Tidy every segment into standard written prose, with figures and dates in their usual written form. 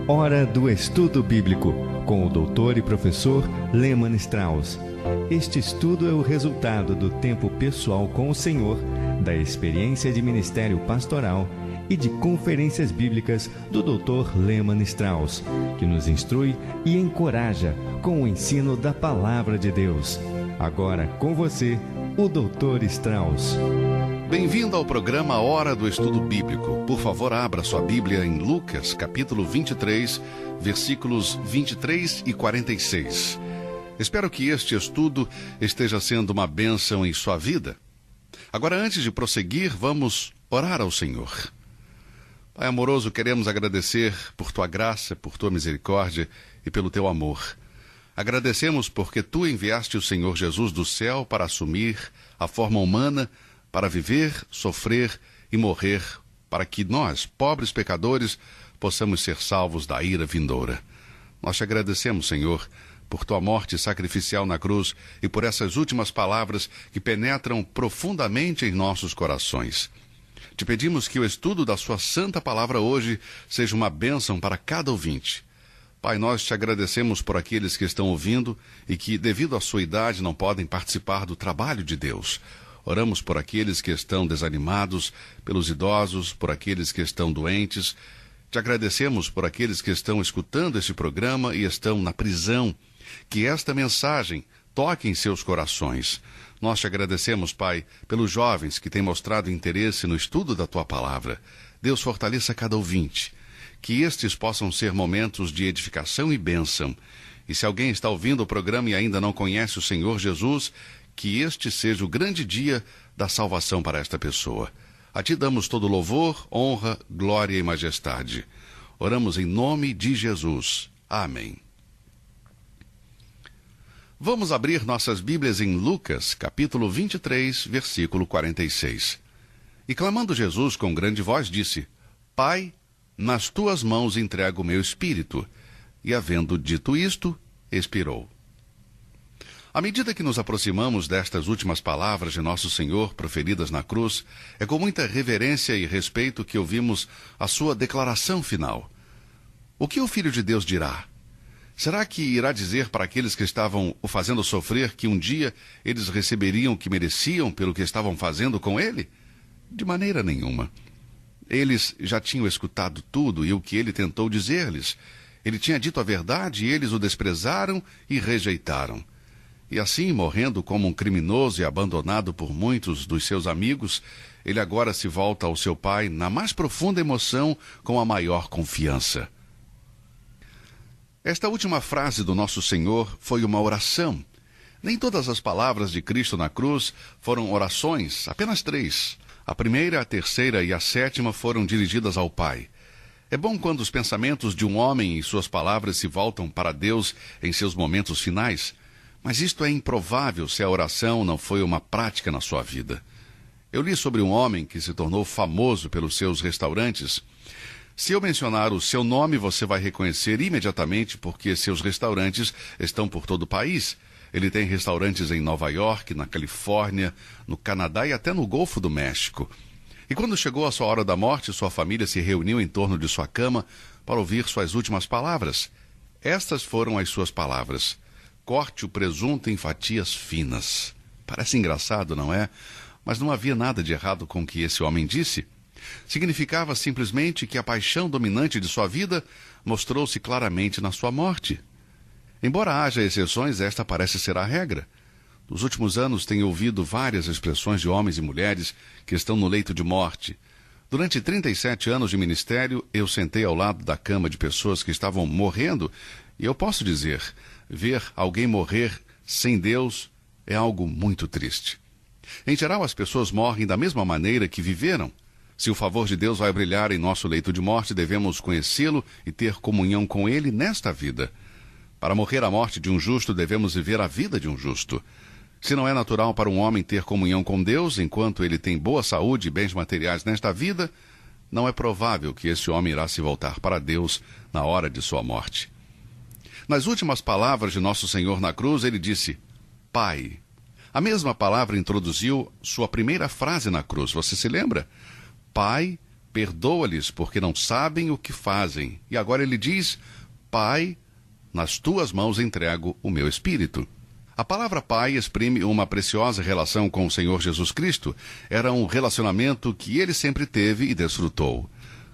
Hora do Estudo Bíblico, com o doutor e professor Lehmann Strauss. Este estudo é o resultado do tempo pessoal com o Senhor, da experiência de ministério pastoral e de conferências bíblicas do Dr. Lehmann Strauss, que nos instrui e encoraja com o ensino da Palavra de Deus. Agora com você, o Dr. Strauss. Bem-vindo ao programa Hora do Estudo Bíblico. Por favor, abra sua Bíblia em Lucas, capítulo 23, versículos 23 e 46. Espero que este estudo esteja sendo uma bênção em sua vida. Agora, antes de prosseguir, vamos orar ao Senhor. Pai amoroso, queremos agradecer por Tua graça, por Tua misericórdia e pelo Teu amor. Agradecemos porque Tu enviaste o Senhor Jesus do céu para assumir a forma humana, para viver, sofrer e morrer, para que nós, pobres pecadores, possamos ser salvos da ira vindoura. Nós te agradecemos, Senhor, por Tua morte sacrificial na cruz e por essas últimas palavras que penetram profundamente em nossos corações. Te pedimos que o estudo da Sua santa palavra hoje seja uma bênção para cada ouvinte. Pai, nós te agradecemos por aqueles que estão ouvindo e que, devido à sua idade, não podem participar do trabalho de Deus. Oramos por aqueles que estão desanimados, pelos idosos, por aqueles que estão doentes. Te agradecemos por aqueles que estão escutando este programa e estão na prisão. Que esta mensagem toque em seus corações. Nós te agradecemos, Pai, pelos jovens que têm mostrado interesse no estudo da Tua palavra. Deus, fortaleça cada ouvinte. Que estes possam ser momentos de edificação e bênção. E se alguém está ouvindo o programa e ainda não conhece o Senhor Jesus, que este seja o grande dia da salvação para esta pessoa. A Ti damos todo louvor, honra, glória e majestade. Oramos em nome de Jesus. Amém. Vamos abrir nossas Bíblias em Lucas, capítulo 23, versículo 46. E clamando Jesus com grande voz, disse: Pai, nas Tuas mãos entrego o meu espírito. E havendo dito isto, expirou. À medida que nos aproximamos destas últimas palavras de Nosso Senhor proferidas na cruz, é com muita reverência e respeito que ouvimos a sua declaração final. O que o Filho de Deus dirá? Será que irá dizer para aqueles que estavam o fazendo sofrer que um dia eles receberiam o que mereciam pelo que estavam fazendo com ele? De maneira nenhuma. Eles já tinham escutado tudo e o que ele tentou dizer-lhes. Ele tinha dito a verdade e eles o desprezaram e rejeitaram. E assim, morrendo como um criminoso e abandonado por muitos dos seus amigos, ele agora se volta ao seu Pai na mais profunda emoção, com a maior confiança. Esta última frase do nosso Senhor foi uma oração. Nem todas as palavras de Cristo na cruz foram orações, apenas 3. A primeira, a terceira e a sétima foram dirigidas ao Pai. É bom quando os pensamentos de um homem e suas palavras se voltam para Deus em seus momentos finais. Mas isto é improvável se a oração não foi uma prática na sua vida. Eu li sobre um homem que se tornou famoso pelos seus restaurantes. Se eu mencionar o seu nome, você vai reconhecer imediatamente porque seus restaurantes estão por todo o país. Ele tem restaurantes em Nova York, na Califórnia, no Canadá e até no Golfo do México. E quando chegou a sua hora da morte, sua família se reuniu em torno de sua cama para ouvir suas últimas palavras. Estas foram as suas palavras: corte o presunto em fatias finas. Parece engraçado, não é? Mas não havia nada de errado com o que esse homem disse. Significava simplesmente que a paixão dominante de sua vida mostrou-se claramente na sua morte. Embora haja exceções, esta parece ser a regra. Nos últimos anos tenho ouvido várias expressões de homens e mulheres que estão no leito de morte. Durante 37 anos de ministério, eu sentei ao lado da cama de pessoas que estavam morrendo, e eu posso dizer, ver alguém morrer sem Deus é algo muito triste. Em geral, as pessoas morrem da mesma maneira que viveram. Se o favor de Deus vai brilhar em nosso leito de morte, devemos conhecê-lo e ter comunhão com Ele nesta vida. Para morrer a morte de um justo, devemos viver a vida de um justo. Se não é natural para um homem ter comunhão com Deus enquanto ele tem boa saúde e bens materiais nesta vida, não é provável que esse homem irá se voltar para Deus na hora de sua morte. Nas últimas palavras de Nosso Senhor na cruz, ele disse: Pai. A mesma palavra introduziu sua primeira frase na cruz, você se lembra? Pai, perdoa-lhes, porque não sabem o que fazem. E agora ele diz: Pai, nas tuas mãos entrego o meu espírito. A palavra Pai exprime uma preciosa relação com o Senhor Jesus Cristo. Era um relacionamento que ele sempre teve e desfrutou.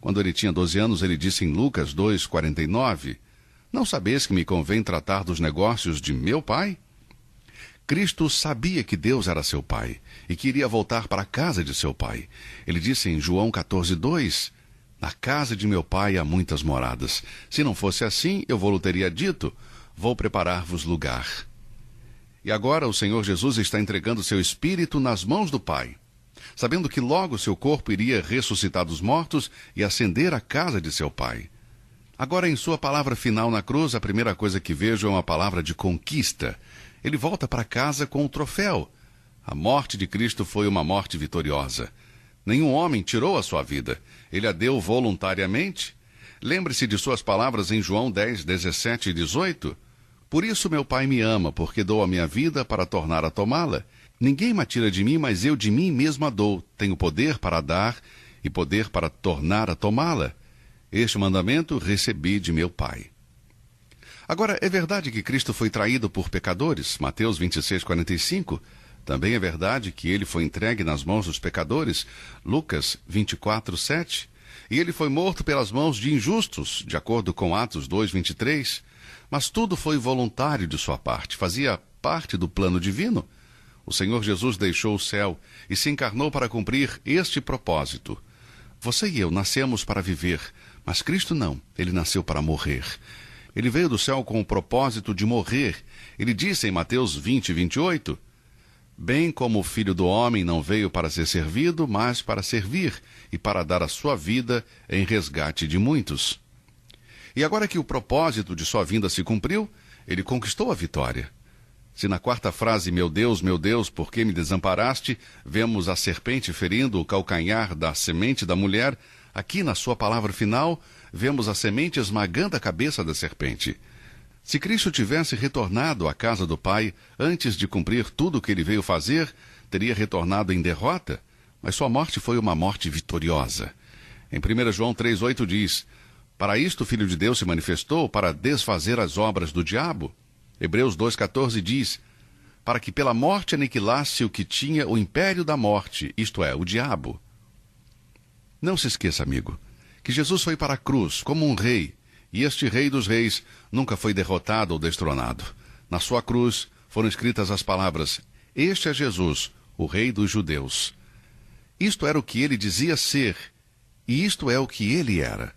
Quando ele tinha 12 anos, ele disse em Lucas 2,49, não sabeis que me convém tratar dos negócios de meu pai? Cristo sabia que Deus era seu pai e que iria voltar para a casa de seu pai. Ele disse em João 14,2, na casa de meu pai há muitas moradas. Se não fosse assim, eu vou-lhe teria dito, vou preparar-vos lugar. E agora o Senhor Jesus está entregando seu espírito nas mãos do Pai, sabendo que logo seu corpo iria ressuscitar dos mortos e ascender à casa de seu Pai. Agora, em sua palavra final na cruz, a primeira coisa que vejo é uma palavra de conquista. Ele volta para casa com o troféu. A morte de Cristo foi uma morte vitoriosa. Nenhum homem tirou a sua vida. Ele a deu voluntariamente. Lembre-se de suas palavras em João 10, 17 e 18. Por isso meu Pai me ama, porque dou a minha vida para tornar a tomá-la. Ninguém me tira de mim, mas eu de mim mesmo a dou. Tenho poder para dar e poder para tornar a tomá-la. Este mandamento recebi de meu Pai. Agora, é verdade que Cristo foi traído por pecadores, Mateus 26, 45. Também é verdade que ele foi entregue nas mãos dos pecadores, Lucas 24, 7. E ele foi morto pelas mãos de injustos, de acordo com Atos 2, 23. Mas tudo foi voluntário de sua parte, fazia parte do plano divino. O Senhor Jesus deixou o céu e se encarnou para cumprir este propósito. Você e eu nascemos para viver, mas Cristo não, ele nasceu para morrer. Ele veio do céu com o propósito de morrer. Ele disse em Mateus 20, 28, bem como o Filho do Homem não veio para ser servido, mas para servir e para dar a sua vida em resgate de muitos. E agora que o propósito de sua vinda se cumpriu, ele conquistou a vitória. Se na quarta frase, meu Deus, por que me desamparaste, vemos a serpente ferindo o calcanhar da semente da mulher, aqui na sua palavra final, vemos a semente esmagando a cabeça da serpente. Se Cristo tivesse retornado à casa do Pai antes de cumprir tudo o que ele veio fazer, teria retornado em derrota, mas sua morte foi uma morte vitoriosa. Em 1 João 3,8 diz, para isto o Filho de Deus se manifestou, para desfazer as obras do diabo. Hebreus 2,14 diz, para que pela morte aniquilasse o que tinha o império da morte, isto é, o diabo. Não se esqueça, amigo, que Jesus foi para a cruz como um rei, e este rei dos reis nunca foi derrotado ou destronado. Na sua cruz foram escritas as palavras, este é Jesus, o rei dos judeus. Isto era o que ele dizia ser, e isto é o que ele era.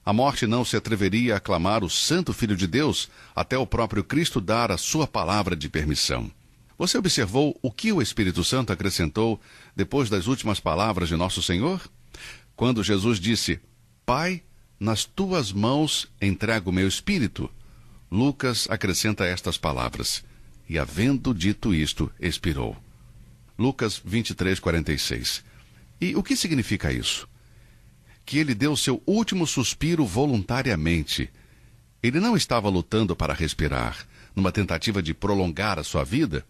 A morte não se atreveria a aclamar o Santo Filho de Deus até o próprio Cristo dar a sua palavra de permissão. Você observou o que o Espírito Santo acrescentou depois das últimas palavras de nosso Senhor? Quando Jesus disse, Pai, nas tuas mãos entrego o meu espírito, Lucas acrescenta estas palavras, e havendo dito isto, expirou. Lucas 23, 46. E o que significa isso? Que ele deu seu último suspiro voluntariamente. Ele não estava lutando para respirar, numa tentativa de prolongar a sua vida.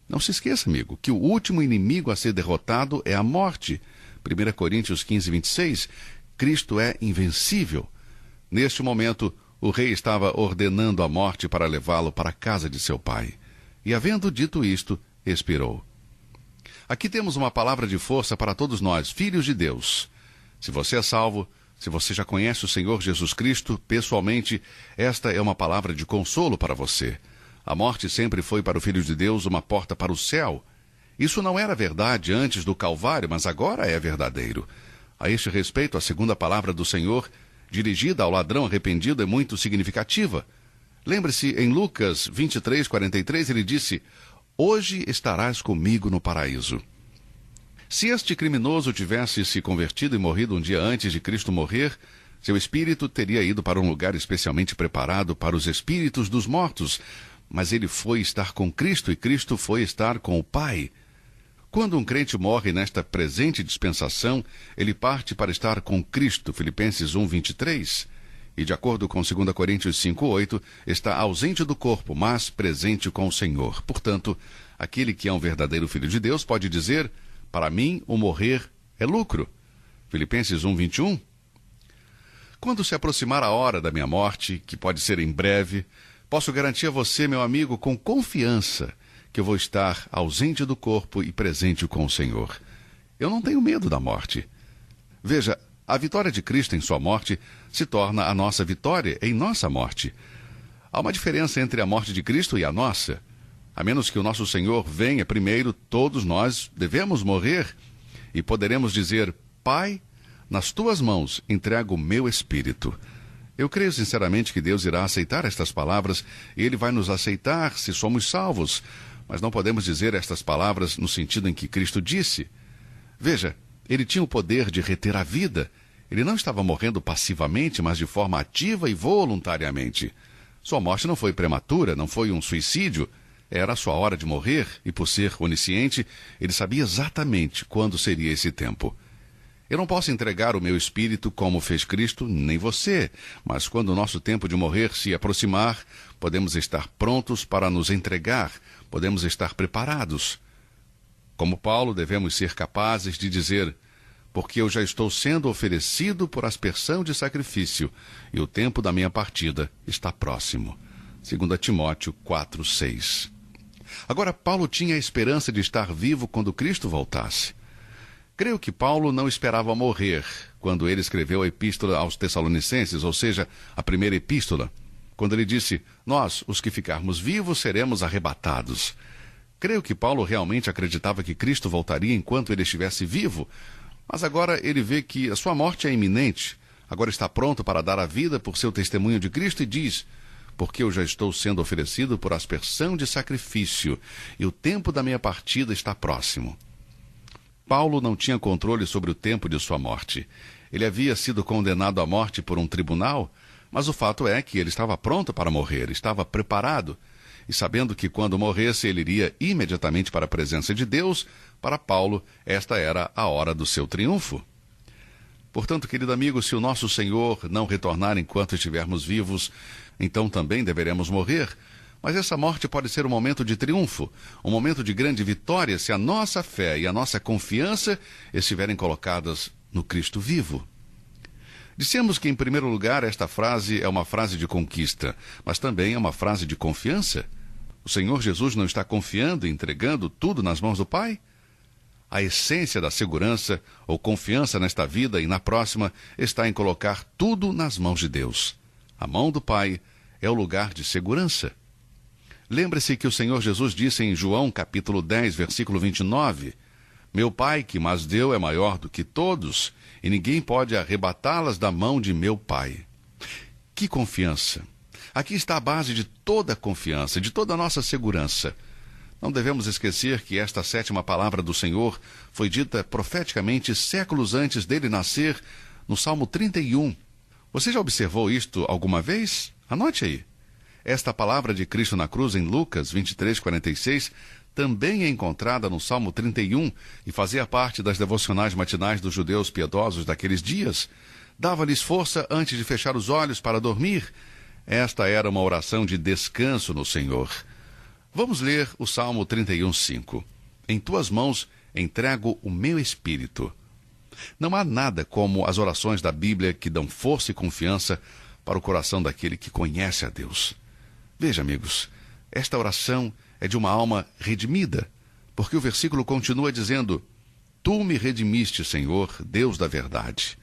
Não se esqueça, amigo, que o último inimigo a ser derrotado é a morte. 1 Coríntios 15, 26, Cristo é invencível. Neste momento, o rei estava ordenando a morte para levá-lo para a casa de seu pai. E havendo dito isto, expirou. Aqui temos uma palavra de força para todos nós, filhos de Deus. Se você é salvo, se você já conhece o Senhor Jesus Cristo pessoalmente, esta é uma palavra de consolo para você. A morte sempre foi para o Filho de Deus uma porta para o céu. Isso não era verdade antes do Calvário, mas agora é verdadeiro. A este respeito, a segunda palavra do Senhor, dirigida ao ladrão arrependido, é muito significativa. Lembre-se, em Lucas 23, 43, ele disse, hoje estarás comigo no paraíso. Se este criminoso tivesse se convertido e morrido um dia antes de Cristo morrer, seu espírito teria ido para um lugar especialmente preparado para os espíritos dos mortos, mas ele foi estar com Cristo e Cristo foi estar com o Pai. Quando um crente morre nesta presente dispensação, ele parte para estar com Cristo, Filipenses 1, 23. E de acordo com 2 Coríntios 5, 8, está ausente do corpo, mas presente com o Senhor. Portanto, aquele que é um verdadeiro filho de Deus pode dizer, para mim, o morrer é lucro. Filipenses 1:21. Quando se aproximar a hora da minha morte, que pode ser em breve, posso garantir a você, meu amigo, com confiança, que eu vou estar ausente do corpo e presente com o Senhor. Eu não tenho medo da morte. Veja, a vitória de Cristo em sua morte se torna a nossa vitória em nossa morte. Há uma diferença entre a morte de Cristo e a nossa. A menos que o nosso Senhor venha primeiro, todos nós devemos morrer e poderemos dizer: Pai, nas tuas mãos entrego o meu espírito. Eu creio sinceramente que Deus irá aceitar estas palavras e Ele vai nos aceitar se somos salvos. Mas não podemos dizer estas palavras no sentido em que Cristo disse. Veja, Ele tinha o poder de reter a vida. Ele não estava morrendo passivamente, mas de forma ativa e voluntariamente. Sua morte não foi prematura, não foi um suicídio. Era a sua hora de morrer e, por ser onisciente, Ele sabia exatamente quando seria esse tempo. Eu não posso entregar o meu espírito como fez Cristo, nem você, mas quando o nosso tempo de morrer se aproximar, podemos estar prontos para nos entregar, podemos estar preparados. Como Paulo, devemos ser capazes de dizer: porque eu já estou sendo oferecido por aspersão de sacrifício, e o tempo da minha partida está próximo. 2 Timóteo 4:6. Agora, Paulo tinha a esperança de estar vivo quando Cristo voltasse. Creio que Paulo não esperava morrer quando ele escreveu a epístola aos Tessalonicenses, ou seja, a primeira epístola, quando ele disse: nós, os que ficarmos vivos, seremos arrebatados. Creio que Paulo realmente acreditava que Cristo voltaria enquanto ele estivesse vivo, mas agora ele vê que a sua morte é iminente. Agora está pronto para dar a vida por seu testemunho de Cristo e diz: porque eu já estou sendo oferecido por aspersão de sacrifício, e o tempo da minha partida está próximo. Paulo não tinha controle sobre o tempo de sua morte. Ele havia sido condenado à morte por um tribunal, mas o fato é que ele estava pronto para morrer, estava preparado. E sabendo que quando morresse ele iria imediatamente para a presença de Deus, para Paulo esta era a hora do seu triunfo. Portanto, querido amigo, se o nosso Senhor não retornar enquanto estivermos vivos, então também deveremos morrer. Mas essa morte pode ser um momento de triunfo, um momento de grande vitória, se a nossa fé e a nossa confiança estiverem colocadas no Cristo vivo. Dissemos que, em primeiro lugar, esta frase é uma frase de conquista, mas também é uma frase de confiança. O Senhor Jesus não está confiando e entregando tudo nas mãos do Pai? A essência da segurança ou confiança nesta vida e na próxima está em colocar tudo nas mãos de Deus. A mão do Pai é o lugar de segurança. Lembre-se que o Senhor Jesus disse em João capítulo 10, versículo 29, meu Pai que mas deu é maior do que todos, e ninguém pode arrebatá-las da mão de meu Pai. Que confiança! Aqui está a base de toda a confiança, de toda a nossa segurança. Não devemos esquecer que esta sétima palavra do Senhor foi dita profeticamente séculos antes dele nascer, no Salmo 31. Você já observou isto alguma vez? Anote aí. Esta palavra de Cristo na cruz em Lucas 23:46 também é encontrada no Salmo 31 e fazia parte das devocionais matinais dos judeus piedosos daqueles dias. Dava-lhes força antes de fechar os olhos para dormir. Esta era uma oração de descanso no Senhor. Vamos ler o Salmo 31:5. Em tuas mãos entrego o meu espírito. Não há nada como as orações da Bíblia que dão força e confiança para o coração daquele que conhece a Deus. Veja, amigos, esta oração é de uma alma redimida, porque o versículo continua dizendo: Tu me redimiste, Senhor, Deus da verdade.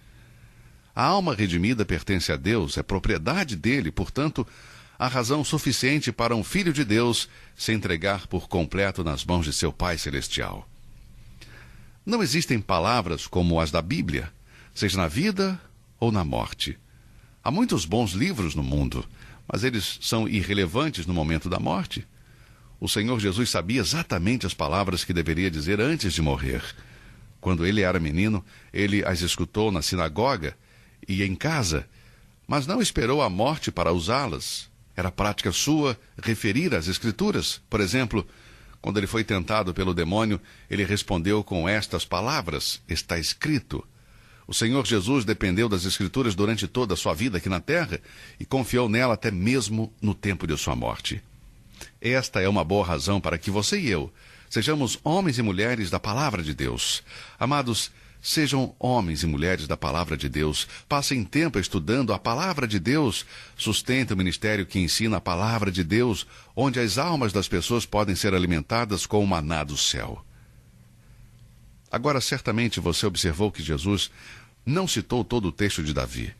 A alma redimida pertence a Deus, é propriedade dele, portanto, há razão suficiente para um filho de Deus se entregar por completo nas mãos de seu Pai Celestial. Não existem palavras como as da Bíblia, seja na vida ou na morte. Há muitos bons livros no mundo, mas eles são irrelevantes no momento da morte. O Senhor Jesus sabia exatamente as palavras que deveria dizer antes de morrer. Quando ele era menino, ele as escutou na sinagoga e em casa, mas não esperou a morte para usá-las. Era prática sua referir às Escrituras. Por exemplo, quando ele foi tentado pelo demônio, ele respondeu com estas palavras: está escrito. O Senhor Jesus dependeu das Escrituras durante toda a sua vida aqui na terra e confiou nela até mesmo no tempo de sua morte. Esta é uma boa razão para que você e eu sejamos homens e mulheres da Palavra de Deus. Amados, Sejam homens e mulheres da Palavra de Deus. Passem tempo estudando a Palavra de Deus. Sustentem o ministério que ensina a Palavra de Deus, onde as almas das pessoas podem ser alimentadas com o maná do céu. Agora, certamente você observou que Jesus não citou todo o texto de Davi.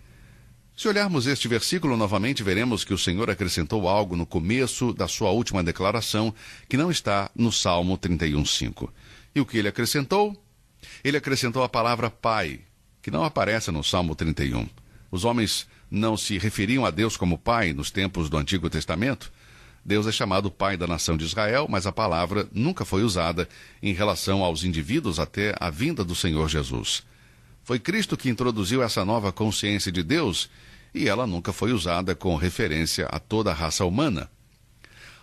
Se olharmos este versículo novamente, veremos que o Senhor acrescentou algo no começo da sua última declaração, que não está no Salmo 31:5. E o que ele acrescentou? Ele acrescentou a palavra Pai, que não aparece no Salmo 31. Os homens não se referiam a Deus como Pai nos tempos do Antigo Testamento. Deus é chamado Pai da nação de Israel, mas a palavra nunca foi usada em relação aos indivíduos até a vinda do Senhor Jesus. Foi Cristo que introduziu essa nova consciência de Deus, e ela nunca foi usada com referência a toda a raça humana.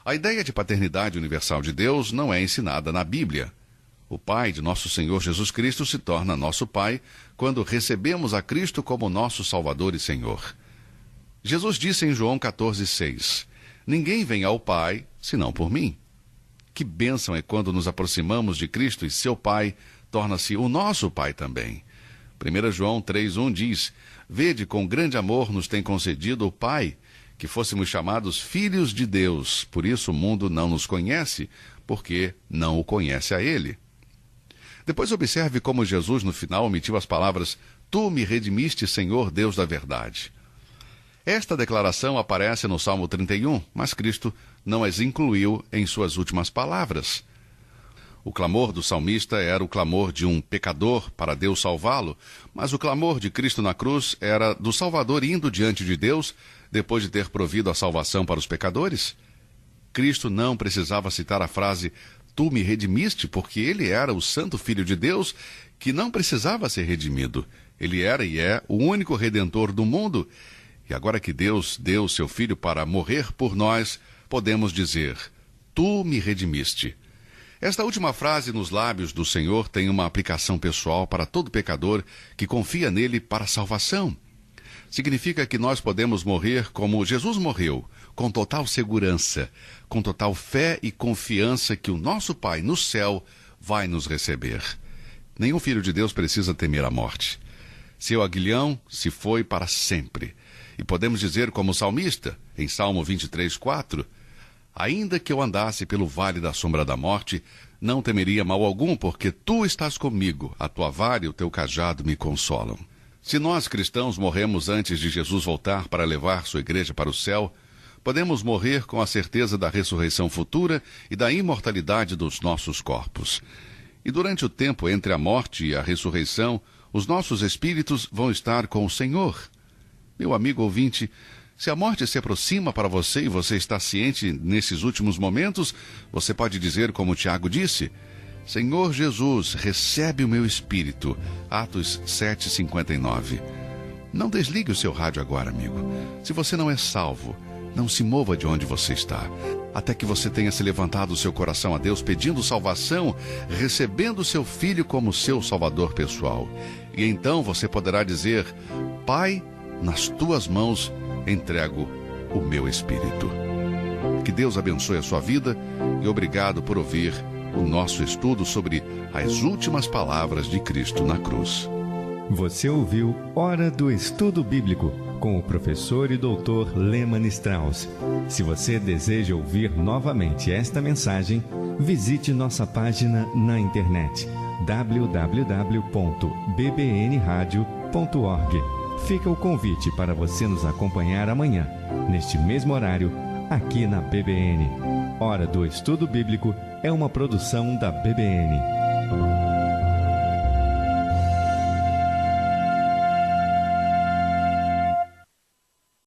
A ideia de paternidade universal de Deus não é ensinada na Bíblia. O Pai de nosso Senhor Jesus Cristo se torna nosso Pai quando recebemos a Cristo como nosso Salvador e Senhor. Jesus disse em João 14:6, ninguém vem ao Pai senão por mim. Que bênção é quando nos aproximamos de Cristo e seu Pai torna-se o nosso Pai também. 1 João 3:1 diz, vede com grande amor nos tem concedido o Pai, que fôssemos chamados filhos de Deus, por isso o mundo não nos conhece, porque não o conhece a Ele. Depois observe como Jesus no final omitiu as palavras, tu me redimiste, Senhor Deus da verdade. Esta declaração aparece no Salmo 31, mas Cristo não as incluiu em suas últimas palavras. O clamor do salmista era o clamor de um pecador para Deus salvá-lo, mas o clamor de Cristo na cruz era do Salvador indo diante de Deus, depois de ter provido a salvação para os pecadores. Cristo não precisava citar a frase, tu me redimiste, porque ele era o Santo Filho de Deus, que não precisava ser redimido. Ele era e é o único Redentor do mundo. E agora que Deus deu seu Filho para morrer por nós, podemos dizer, tu me redimiste. Esta última frase nos lábios do Senhor tem uma aplicação pessoal para todo pecador que confia nele para a salvação. Significa que nós podemos morrer como Jesus morreu, com total segurança, com total fé e confiança que o nosso Pai no céu vai nos receber. Nenhum filho de Deus precisa temer a morte. Seu aguilhão se foi para sempre. E podemos dizer como o salmista, em Salmo 23:4, ainda que eu andasse pelo vale da sombra da morte, não temeria mal algum, porque tu estás comigo, a tua vara e o teu cajado me consolam. Se nós cristãos morremos antes de Jesus voltar para levar sua igreja para o céu, podemos morrer com a certeza da ressurreição futura e da imortalidade dos nossos corpos. E durante o tempo entre a morte e a ressurreição, os nossos espíritos vão estar com o Senhor. Meu amigo ouvinte, se a morte se aproxima para você e você está ciente nesses últimos momentos, você pode dizer como Tiago disse, Senhor Jesus, recebe o meu espírito. Atos 7:59. Não desligue o seu rádio agora, amigo. Se você não é salvo, não se mova de onde você está, até que você tenha se levantado o seu coração a Deus pedindo salvação, recebendo o seu Filho como seu Salvador pessoal. E então você poderá dizer, Pai, nas tuas mãos entrego o meu espírito. Que Deus abençoe a sua vida e obrigado por ouvir o nosso estudo sobre as últimas palavras de Cristo na cruz. Você ouviu Hora do Estudo Bíblico com o professor e doutor Leman Strauss. Se você deseja ouvir novamente esta mensagem, visite nossa página na internet www.bbnradio.org. Fica o convite para você nos acompanhar amanhã, neste mesmo horário, aqui na BBN. Hora do Estudo Bíblico é uma produção da BBN.